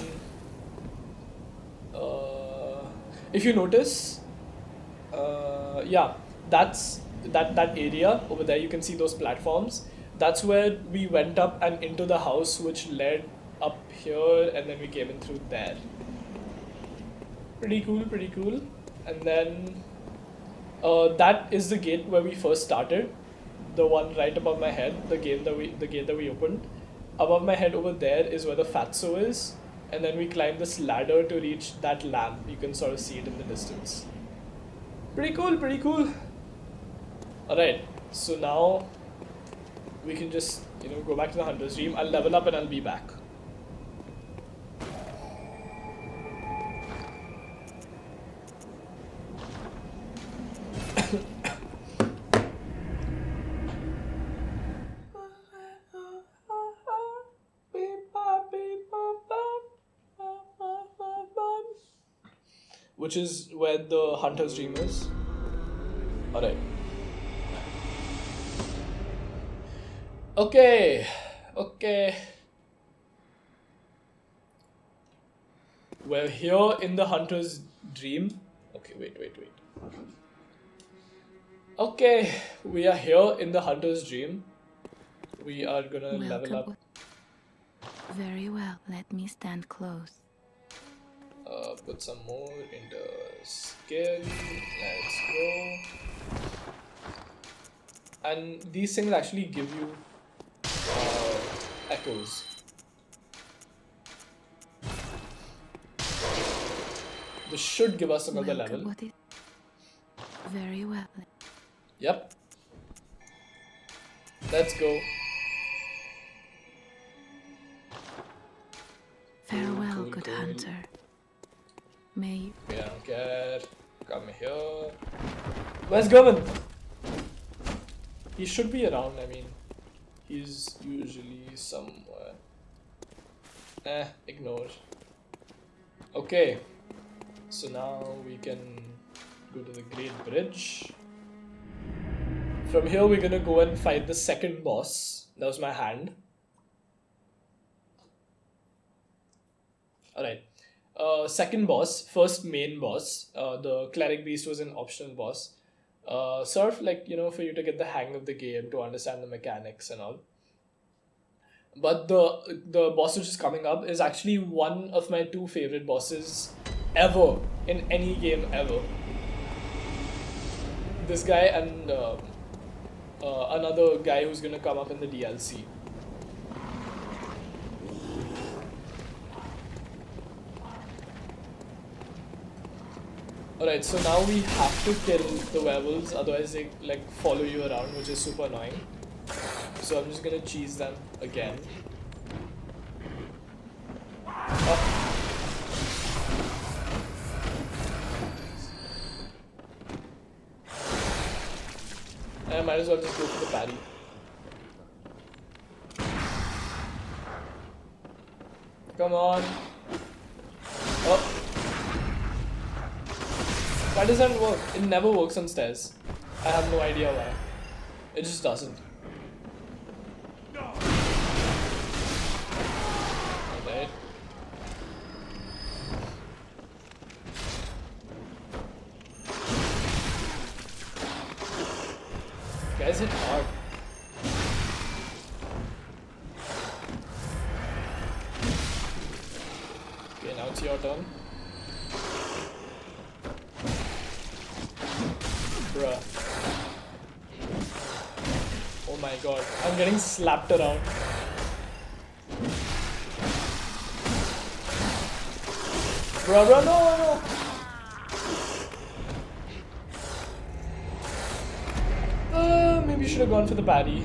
if you notice, yeah, that's that area over there. You can see those platforms. That's where we went up and into the house, which led up here, and then we came in through there. Pretty cool. And then that is the gate where we first started. the one right above my head, the gate that we opened. Above my head over there is where the fatso is, and then we climb this ladder to reach that lamp. You can sort of see it in the distance. Pretty cool, pretty cool. Alright, so now we can just, you know, go back to the Hunter's Dream. I'll level up and I'll be back. Which is where the Hunter's Dream is. Alright. Okay. We're here in the Hunter's Dream. Okay, wait. Okay, we are here in the Hunter's Dream. We are gonna level up. Very well, let me stand close. Put some more into skill. Let's go. And these things actually give you echoes. This should give us another level. Very well. Yep. Let's go. Farewell, good hunter. May you... We don't care. Come here. Where's Govan? He should be around, I mean. He's usually somewhere. Ignore. Okay. So now we can go to the Great Bridge. From here we're gonna go and fight the second boss. That was my hand. Alright. Second boss, first main boss. The Cleric Beast was an optional boss. Sort of like, you know, for you to get the hang of the game, to understand the mechanics and all. But the boss which is coming up is actually one of my two favorite bosses ever, in any game ever. This guy and another guy who's gonna come up in the DLC. Alright, so now we have to kill the werewolves, otherwise they like follow you around, which is super annoying. So I'm just gonna cheese them again. I might as well just go for the parry. Come on. Oh. Why does that work? It never works on stairs. I have no idea why. It just doesn't. Alright. Guys hit hard. Okay, now it's your turn. Bruh. Oh my god, I'm getting slapped around. Bruh, no! Maybe you should have gone for the parry.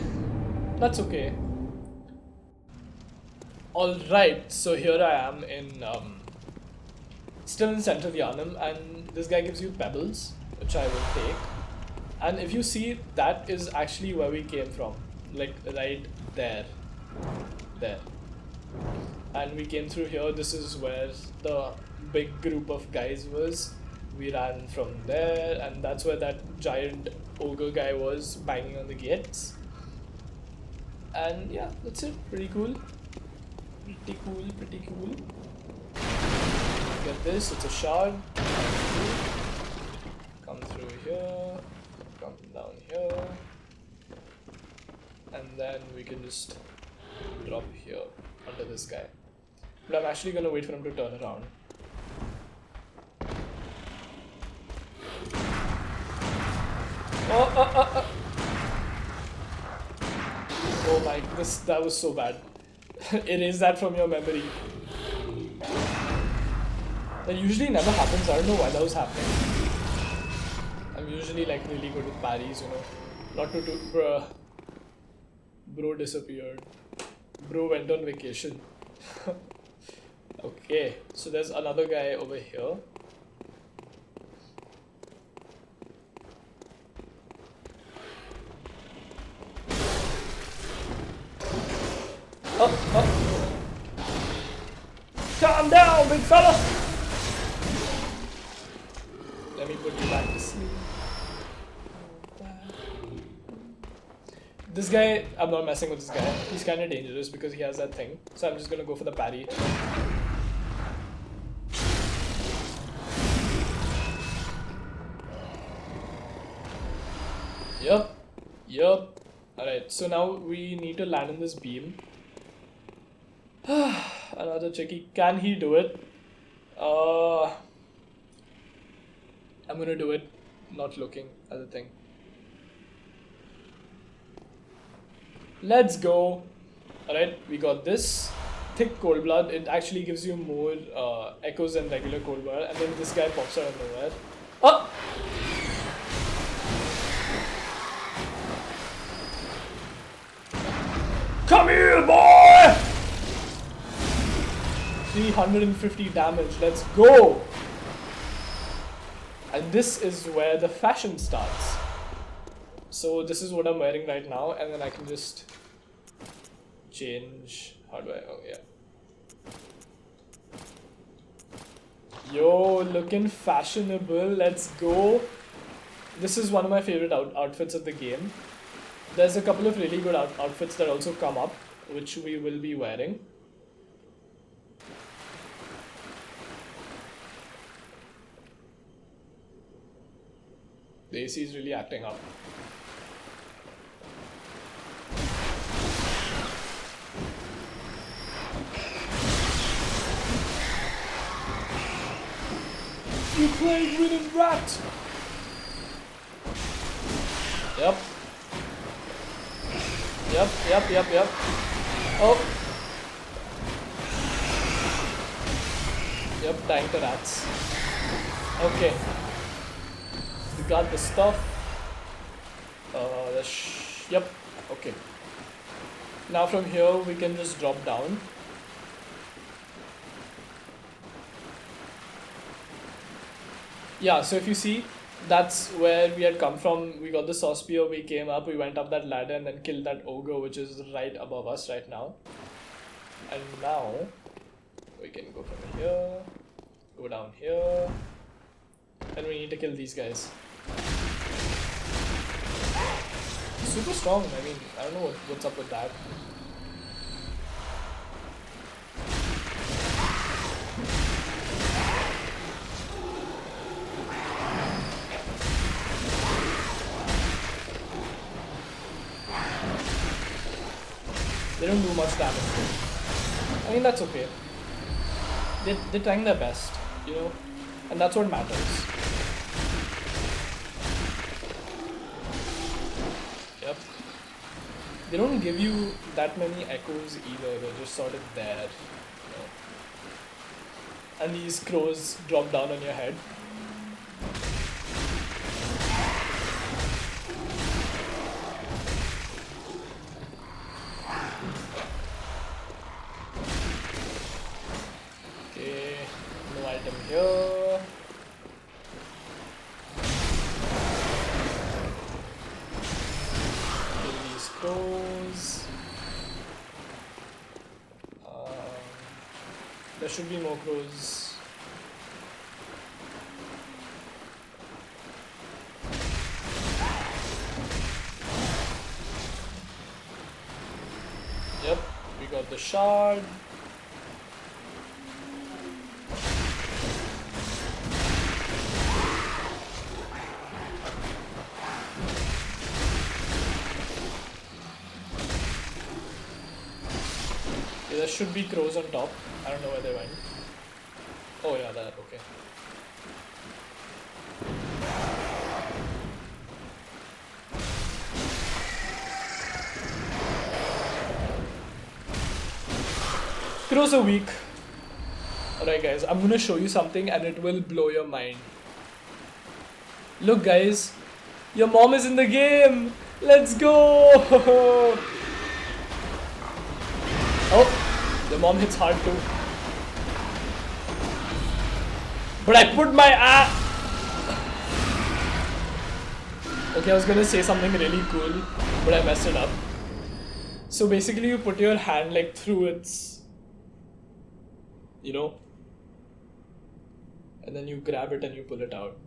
That's okay. Alright, so here I am in, still in the center of Yharnam, and this guy gives you pebbles, which I will take. And if you see, that is actually where we came from. Like, right there. There. And we came through here. This is where the big group of guys was. We ran from there, and that's where that giant ogre guy was, banging on the gates. And yeah, that's it. Pretty cool. Pretty cool. Get this, it's a shard. Come through here. Come down here, and then we can just drop here under this guy. But I'm actually gonna wait for him to turn around. Oh my, that was so bad. Erase that from your memory. That usually never happens. I don't know why that was happening. I'm usually like really good with parries, you know. Not to do, bruh. Bro disappeared. Bro went on vacation. Okay, so there's another guy over here. Oh. Calm down, big fella! Let me put you back to sleep. This guy, I'm not messing with this guy. He's kind of dangerous because he has that thing. So I'm just gonna go for the parry. Yup. Alright, so now we need to land in this beam. Another tricky. Can he do it? I'm gonna do it not looking at the thing. Let's go. Alright, we got this. Thick cold blood. It actually gives you more echoes than regular cold blood. And then this guy pops out of nowhere. Oh! Come here, boy! 350 damage. Let's go! And this is where the fashion starts. So this is what I'm wearing right now, and then I can just change. How do I? Oh yeah. Yo, looking fashionable. Let's go. This is one of my favorite outfits of the game. There's a couple of really good outfits that also come up, which we will be wearing. The AC is really acting up. You played with a rat! Yep. Oh. Yep, dying to rats. Okay. We got the stuff. Yep. Okay. Now from here we can just drop down. Yeah, so if you see, that's where we had come from. We got the saw spear, we came up, we went up that ladder and then killed that ogre, which is right above us right now. And now we can go from here, go down here, and we need to kill these guys. Super strong. I mean, I don't know what's up with that. They don't do much damage. I mean, that's okay. They're trying their best, you know, and that's what matters. Yep. They don't give you that many echoes either. They're just sort of there, you know. And these crows drop down on your head. Here. Kill these crows. There should be more crows. Yep, we got the shard. There should be crows on top. I don't know where they went. Oh yeah, that, okay. Scarecrows are weak. Alright guys, I'm gonna show you something and it will blow your mind. Look guys, your mom is in the game! Let's go! Oh, the mom hits hard too. But I put my Okay, I was gonna say something really cool, but I messed it up. So basically you put your hand like through its, you know, and then you grab it and you pull it out.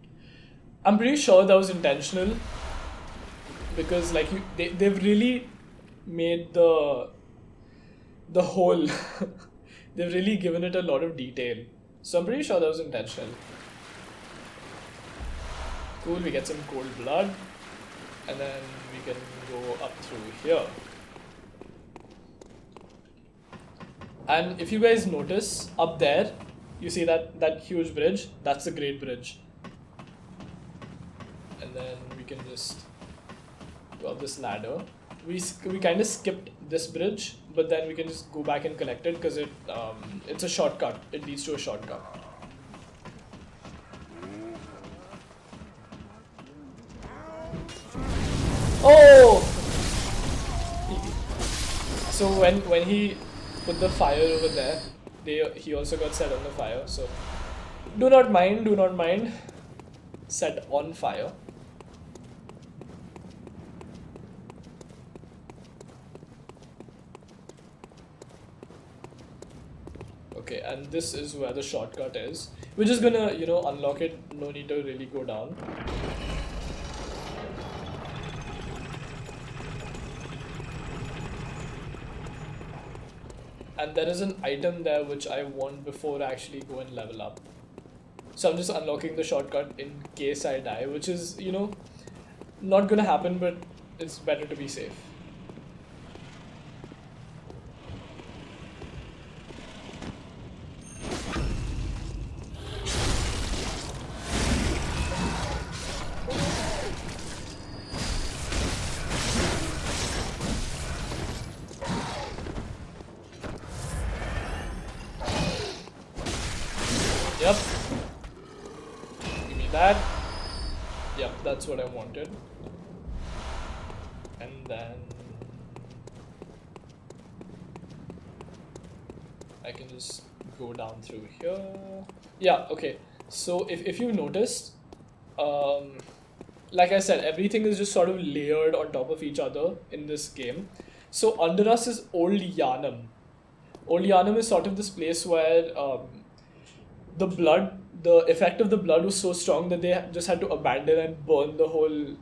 I'm pretty sure that was intentional because like they've really made the whole they've really given it a lot of detail. So I'm pretty sure that was intentional. Cool, we get some cold blood and then we can go up through here. And if you guys notice up there, you see that huge bridge? That's the Great Bridge. And then we can just go up this ladder. We kind of skipped this bridge, but then we can just go back and collect it because it's a shortcut. It leads to a shortcut. Oh! So when he put the fire over there, he also got set on the fire. So do not mind. Set on fire. Okay, and this is where the shortcut is. We're just gonna, you know, unlock it. No need to really go down. And there is an item there which I want before I actually go and level up. So I'm just unlocking the shortcut in case I die, which is, you know, not gonna happen, but it's better to be safe. Yep. Give me that. Yep, that's what I wanted. And then I can just go down through here. Yeah, okay. So if you noticed, like I said, everything is just sort of layered on top of each other in this game. So under us is Old Yharnam. Old Yharnam is sort of this place where the effect of the blood was so strong that they just had to abandon and burn the whole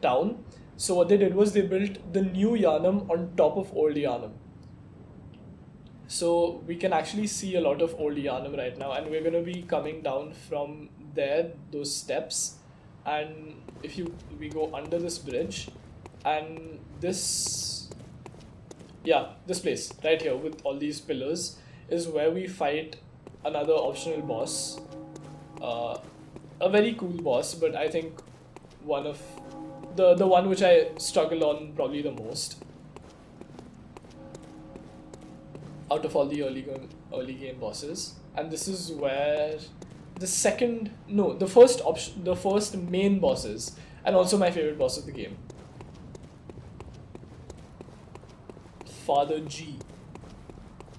town. So what they did was they built the new Yharnam on top of Old Yharnam. So we can actually see a lot of Old Yharnam right now, and we're going to be coming down from there, those steps. And we go under this bridge, and this place right here with all these pillars is where we fight another optional boss, a very cool boss, but I think one of the one which I struggle on probably the most out of all the early game bosses. And this is where the first main boss is, and also my favorite boss of the game, Father G.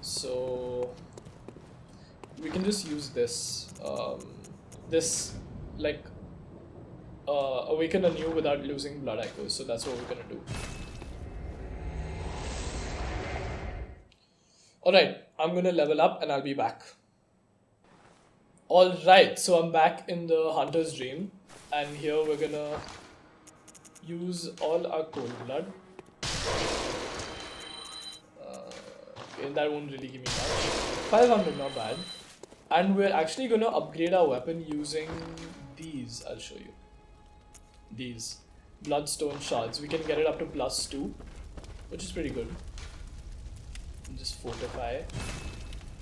So we can just use this awaken anew without losing blood echoes. So that's what we're gonna do. Alright, I'm gonna level up and I'll be back. Alright, so I'm back in the Hunter's Dream, and here we're gonna use all our cold blood. Okay, that won't really give me much. 500, not bad. And we're actually gonna upgrade our weapon using these. I'll show you. These bloodstone shards. We can get it up to +2, which is pretty good. And just fortify.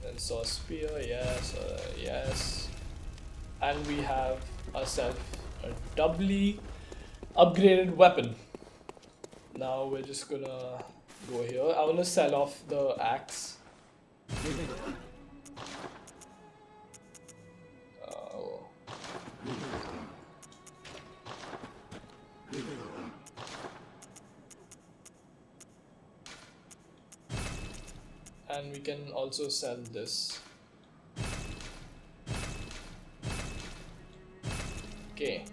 Then saw spear, yes, yes. And we have ourselves a doubly upgraded weapon. Now we're just gonna go here. I wanna sell off the axe. Oh. And we can also sell this. Okay.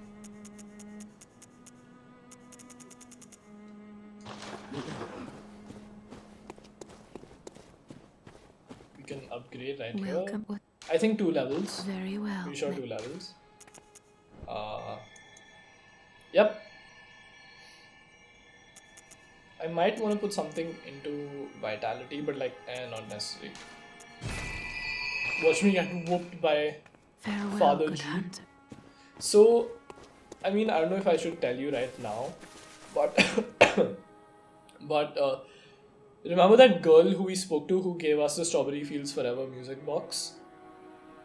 We can upgrade right Welcome. here. I think 2 levels. Very well. Pretty sure 2 levels. Yep. I might want to put something into vitality, but like, not necessary. Watch me get whooped by Farewell, Father good G. hunter. So, I mean, I don't know if I should tell you right now, but remember that girl who we spoke to who gave us the Strawberry Fields Forever music box?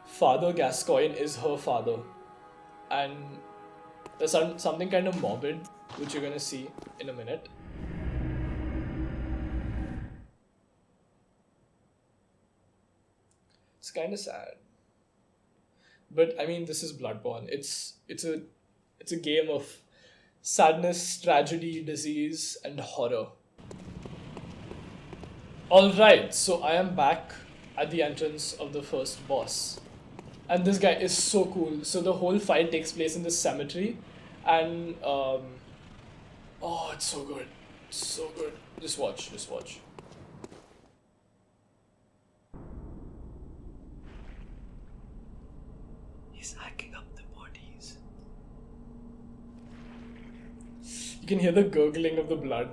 Father Gascoigne is her father, and there's something kind of morbid which you're gonna see in a minute. It's kind of sad, but I mean, this is Bloodborne. It's a game of sadness, tragedy, disease, and horror. Alright, so I am back at the entrance of the first boss. And this guy is so cool. So the whole fight takes place in this cemetery. And, oh, it's so good. So good. Just watch, just watch. He's hacking up the bodies. You can hear the gurgling of the blood.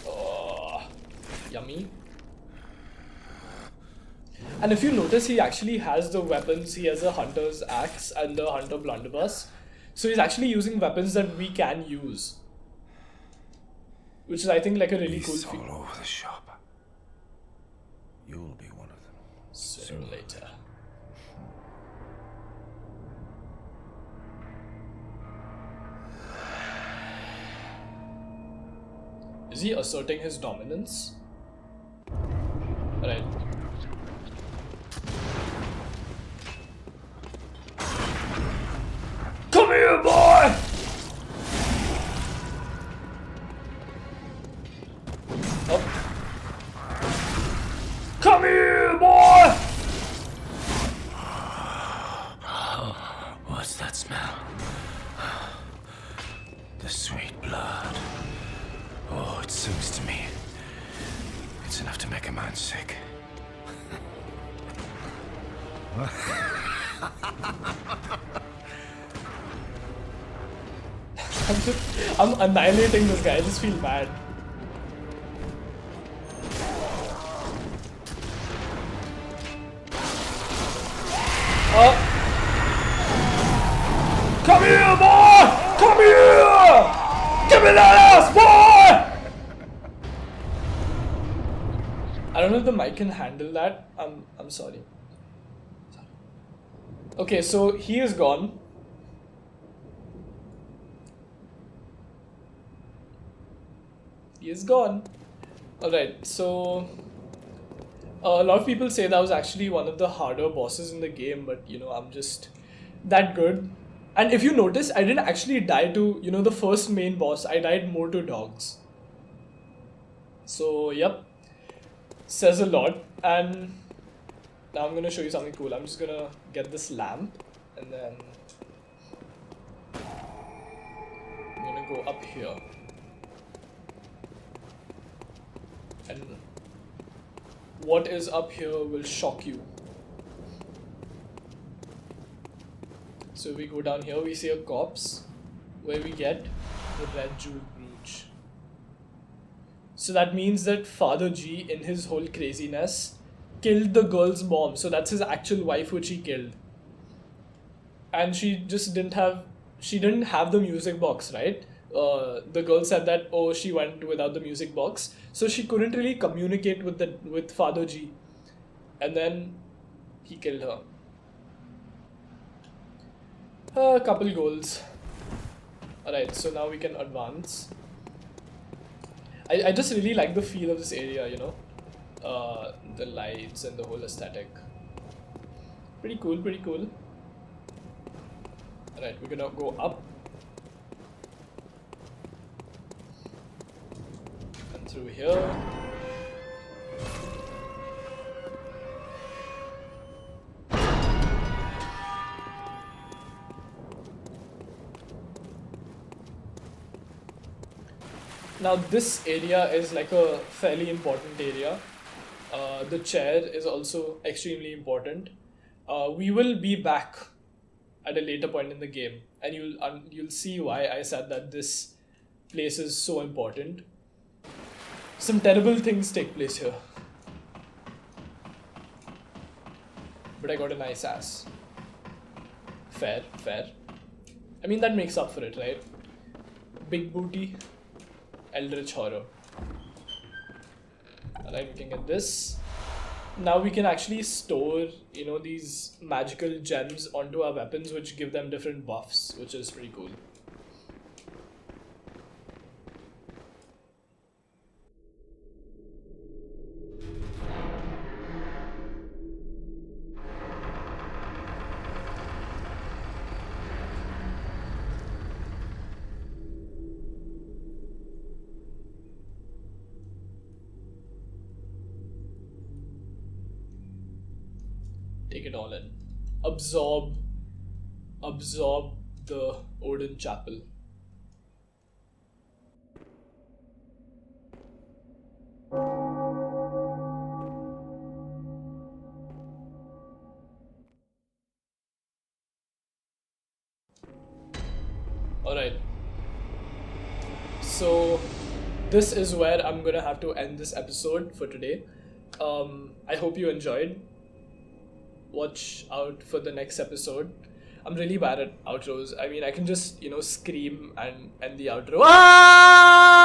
Oh, yummy. And if you notice, he actually has the weapons. He has a hunter's axe and the hunter blunderbuss. So he's actually using weapons that we can use. Which is, I think, like a really cool Beasts feature. all over the shop. You'll be one of them. Sooner or later. Is he asserting his dominance? Right. Come here, boy! Oh. Come here, boy! What's that smell? The sweet blood. Oh, it soothes to me. It's enough to make a man sick. I'm annihilating this guy. I just feel bad. Come here, boy! Come here! Give me that ass, boy! I don't know if the mic can handle that. I'm sorry. Okay, so he is gone. He is gone. Alright, so a lot of people say that was actually one of the harder bosses in the game, but you know, I'm just that good. And if you notice, I didn't actually die to, you know, the first main boss. I died more to dogs. So, yep. Says a lot. And now I'm gonna show you something cool. I'm just gonna get this lamp and then I'm gonna go up here. And what is up here will shock you. So we go down here, we see a corpse where we get the red jewel brooch. So that means that Father G, in his whole craziness, killed the girl's mom. So that's his actual wife, which he killed. And she just didn't have the music box, right? The girl said that, oh, she went without the music box, so she couldn't really communicate with Father G, and then he killed her. A couple goals. Alright, so now we can advance. I just really like the feel of this area, you know, the lights and the whole aesthetic. Pretty cool, pretty cool. Alright, we're gonna go up and through here. Now this area is like a fairly important area. The chair is also extremely important. We will be back at a later point in the game, and you'll see why I said that this place is so important. Some terrible things take place here, but I got a nice ass. Fair, fair. I mean, that makes up for it, right? Big booty. Eldritch horror. Alright, we can get this. Now we can actually store, you know, these magical gems onto our weapons, which give them different buffs, which is pretty cool. Take it all in. Absorb the Odin Chapel. Alright. So this is where I'm gonna have to end this episode for today. I hope you enjoyed. Watch out for the next episode. I'm really bad at outros. I mean, I can just, you know, scream and end the outro. Ah!